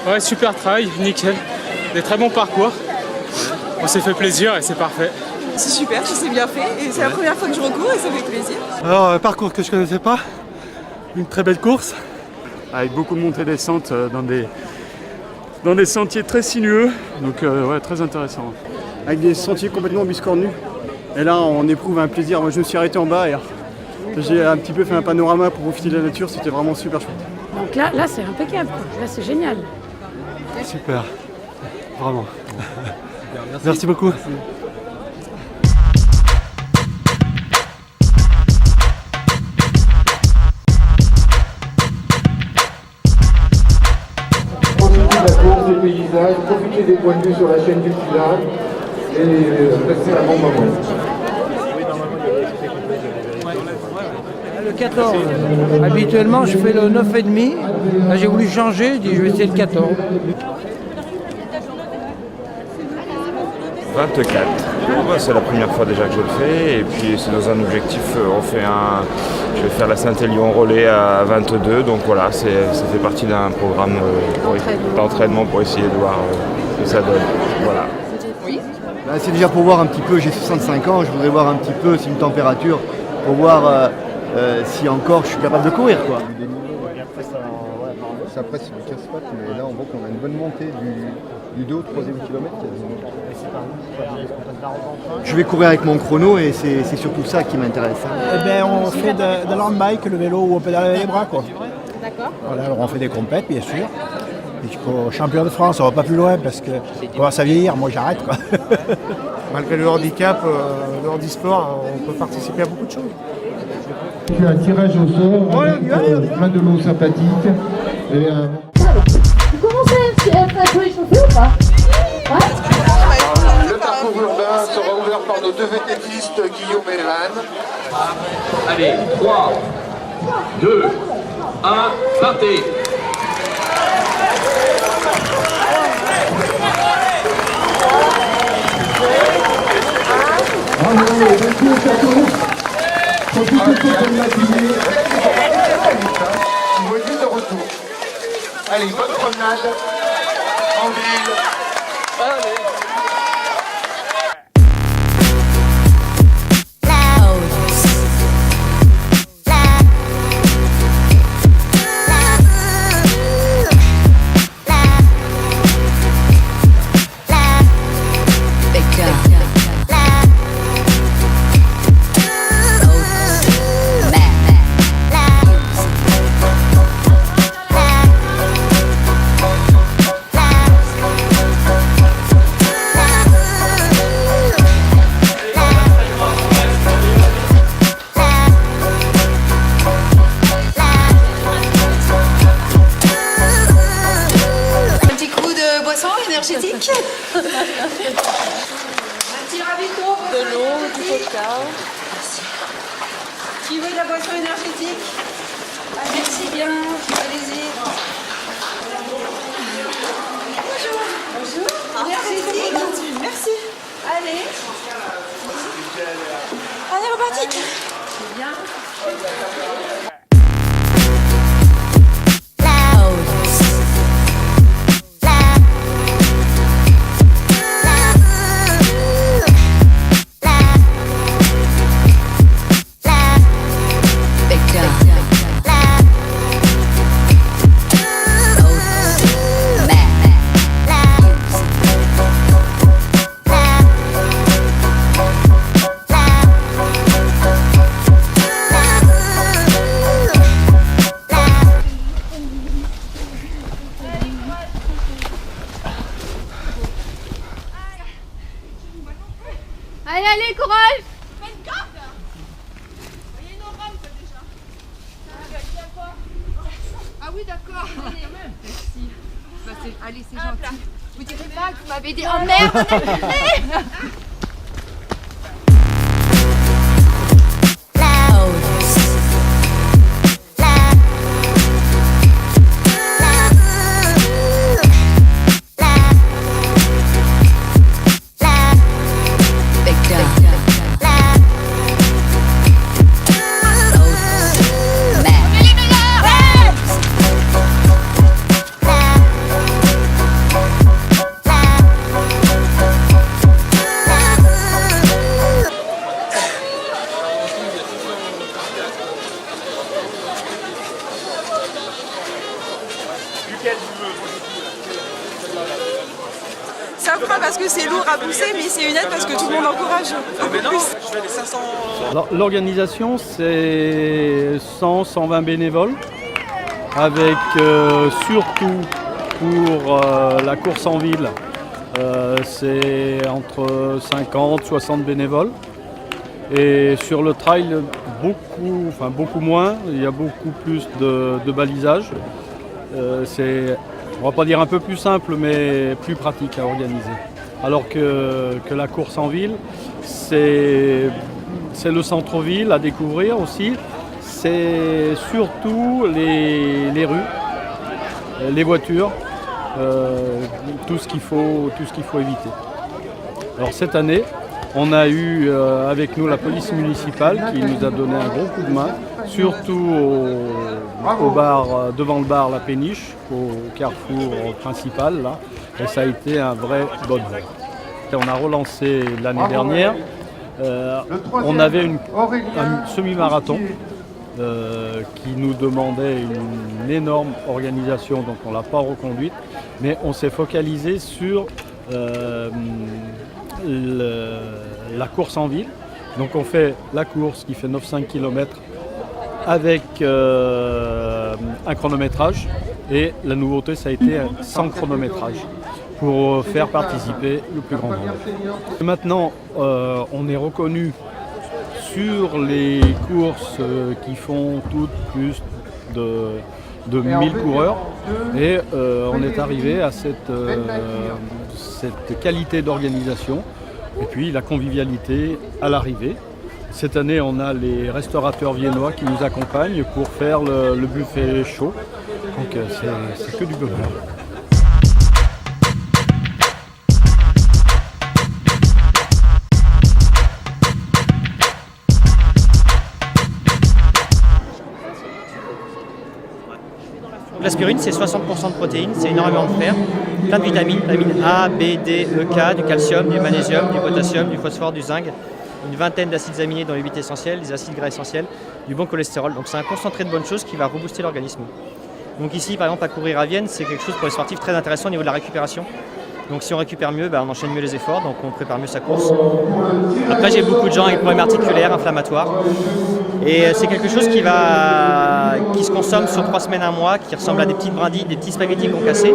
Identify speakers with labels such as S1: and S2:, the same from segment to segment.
S1: Ouais, super trail, nickel. Des très bons parcours. On s'est fait plaisir et c'est parfait.
S2: C'est super, ça s'est bien fait et c'est la première fois que je recours et ça fait plaisir.
S3: Alors, un parcours que je connaissais pas, une très belle course.
S4: Avec beaucoup de montées et descentes dans des sentiers très sinueux, donc ouais, très intéressant.
S5: Avec des sentiers complètement biscornus. Et là, on éprouve un plaisir. Moi, je me suis arrêté en bas et j'ai un petit peu fait un panorama pour profiter de la nature. C'était vraiment super chouette.
S6: Donc là c'est impeccable. Là, c'est génial.
S3: Super, vraiment. Merci beaucoup.
S7: Des paysages, profiter des points de vue sur la chaîne du village et passer un bon moment.
S8: Le 14. Habituellement, je fais le 9,5. Là, j'ai voulu changer, j'ai dit je vais essayer le 14.
S9: 24. C'est la première fois déjà que je le fais et puis c'est dans un objectif, je vais faire la Saint-Élion relais à 22, donc voilà, ça fait partie d'un programme d'entraînement pour essayer de voir ce que ça donne. Voilà.
S2: Oui.
S5: C'est déjà pour voir un petit peu, j'ai 65 ans, je voudrais voir un petit peu si une température, pour voir si encore je suis capable de courir, quoi.
S7: Après, c'est du casse-pattes, mais là, on voit qu'on a une bonne montée du 2 au 3e kilomètre.
S5: Je vais courir avec mon chrono et c'est surtout ça qui m'intéresse.
S10: Eh ben, on fait de l'handbike, le vélo où on pédale avec les bras, quoi.
S2: D'accord.
S10: Voilà, alors on fait des compètes, bien sûr. Jusqu'au champion de France, on va pas plus loin parce que on va vieillir, moi j'arrête, quoi.
S7: Malgré le handicap, le handisport, on peut participer à beaucoup de choses. Il y a un tirage au sort, plein de lots sympathiques.
S6: Vous commencez à être échauffé ou pas?
S7: Le parcours urbain sera ouvert par nos deux vététistes Guillaume et Anne.
S11: Allez, 3, 2, 1, partez.
S7: Merci au château. Profitez de la matinée. De retour. Allez, bonne promenade en ville.
S2: énergétique. Un petit ravito, de l'eau, du vodka. Merci. Qui veut de la boisson énergétique? Ah, merci bien, allez-y. Bonjour. Bonjour. Énergétique. Merci. Allez. Allez, reparti. C'est bien.
S6: Allez, allez, courage!
S2: Faites garde! Il y a une rampe déjà. Ah oui, d'accord. Merci. Bah, allez, c'est gentil. Vous direz pas que vous m'avez dit oh merde, on est prêt. Ça fera parce que c'est lourd à pousser, mais c'est une aide parce que tout le monde encourage.
S5: Alors, l'organisation, c'est 100-120 bénévoles, avec surtout pour la course en ville, c'est entre 50-60 bénévoles. Et sur le trail, beaucoup moins, il y a beaucoup plus de balisage. C'est, on va pas dire un peu plus simple, mais plus pratique à organiser. Alors que la course en ville, c'est le centre-ville à découvrir aussi. C'est surtout les rues, les voitures, tout ce qu'il faut éviter. Alors cette année, on a eu avec nous la police municipale qui nous a donné un gros coup de main, surtout au bar, devant le bar La Péniche, au carrefour principal là, et ça a été un vrai bonheur. On a relancé l'année dernière, on avait un semi-marathon qui nous demandait une énorme organisation, donc on ne l'a pas reconduite, mais on s'est focalisé sur la course en ville. Donc on fait la course qui fait 9,5 km avec un chronométrage, et la nouveauté ça a été sans chronométrage pour faire participer le plus grand nombre. Maintenant on est reconnu sur les courses qui font toutes plus de 1000 coureurs, et on est arrivé à cette qualité d'organisation et puis la convivialité à l'arrivée. Cette année, on a les restaurateurs viennois qui nous accompagnent pour faire le buffet chaud, donc c'est que du bonheur.
S12: L'aspirine, c'est 60% de protéines, c'est énormément de fer, plein de vitamines, vitamines A, B, D, E, K, du calcium, du magnésium, du potassium, du phosphore, du zinc, une vingtaine d'acides aminés dont les 8 essentiels, des acides gras essentiels, du bon cholestérol. Donc c'est un concentré de bonnes choses qui va rebooster l'organisme. Donc ici, par exemple, à courir à Vienne, c'est quelque chose pour les sportifs très intéressant au niveau de la récupération. Donc si on récupère mieux, on enchaîne mieux les efforts, donc on prépare mieux sa course. Après, j'ai beaucoup de gens avec problèmes articulaires, inflammatoires. Et c'est quelque chose qui se consomme sur 3 semaines, 1 mois, qui ressemble à des petites brindilles, des petits spaghettis qu'on cassait,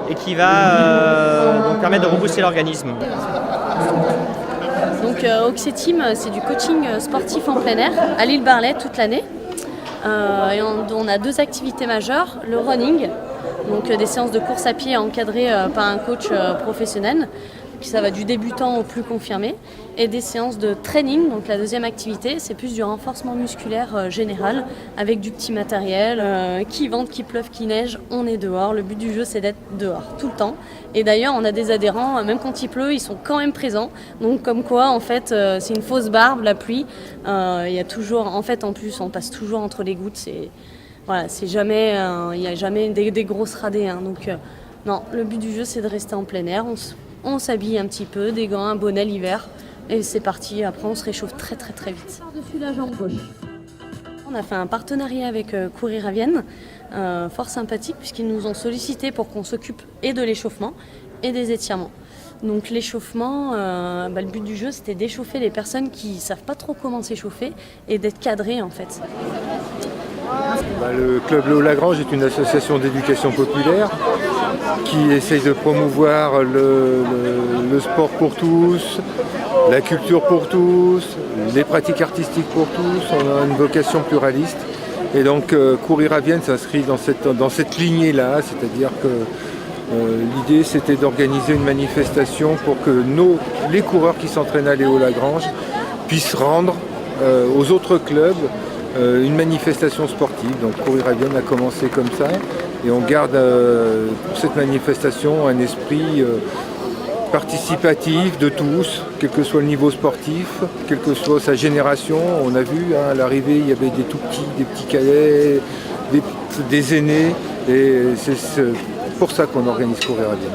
S12: et qui va donc permettre de rebooster l'organisme.
S13: Donc Oxeteam, c'est du coaching sportif en plein air à l'île Barlet toute l'année. Et on a 2 activités majeures, le running, donc des séances de course à pied encadrées par un coach professionnel. Ça va du débutant au plus confirmé, et des séances de training. Donc la deuxième activité, c'est plus du renforcement musculaire général avec du petit matériel, qui vente, qui pleuve, qui neige, on est dehors. Le but du jeu, c'est d'être dehors tout le temps. Et d'ailleurs, on a des adhérents, même quand il pleut, ils sont quand même présents. Donc comme quoi, en fait, c'est une fausse barbe, la pluie. Il y a toujours, en fait, en plus, on passe toujours entre les gouttes. Voilà, c'est jamais, il n'y a jamais des grosses radées. Hein. Donc non, le but du jeu, c'est de rester en plein air. On s'habille un petit peu, des gants, un bonnet l'hiver, et c'est parti. Après, on se réchauffe très très très vite. Par-dessus la jambe gauche. On a fait un partenariat avec Courir à Vienne, fort sympathique, puisqu'ils nous ont sollicité pour qu'on s'occupe et de l'échauffement et des étirements. Donc l'échauffement, le but du jeu, c'était d'échauffer les personnes qui ne savent pas trop comment s'échauffer et d'être cadrées en fait.
S7: Le Club Léo-Lagrange est une association d'éducation populaire qui essaye de promouvoir le sport pour tous, la culture pour tous, les pratiques artistiques pour tous. On a une vocation pluraliste. Et donc Courir à Vienne s'inscrit dans cette lignée-là, c'est-à-dire que l'idée c'était d'organiser une manifestation pour que les coureurs qui s'entraînent à Léo-Lagrange puissent rendre aux autres clubs une manifestation sportive. Donc Courir à Vienne a commencé comme ça, et on garde pour cette manifestation un esprit participatif de tous, quel que soit le niveau sportif, quelle que soit sa génération. On a vu à l'arrivée, il y avait des tout petits, des petits cadets, des aînés, et c'est pour ça qu'on organise Courir à Vienne.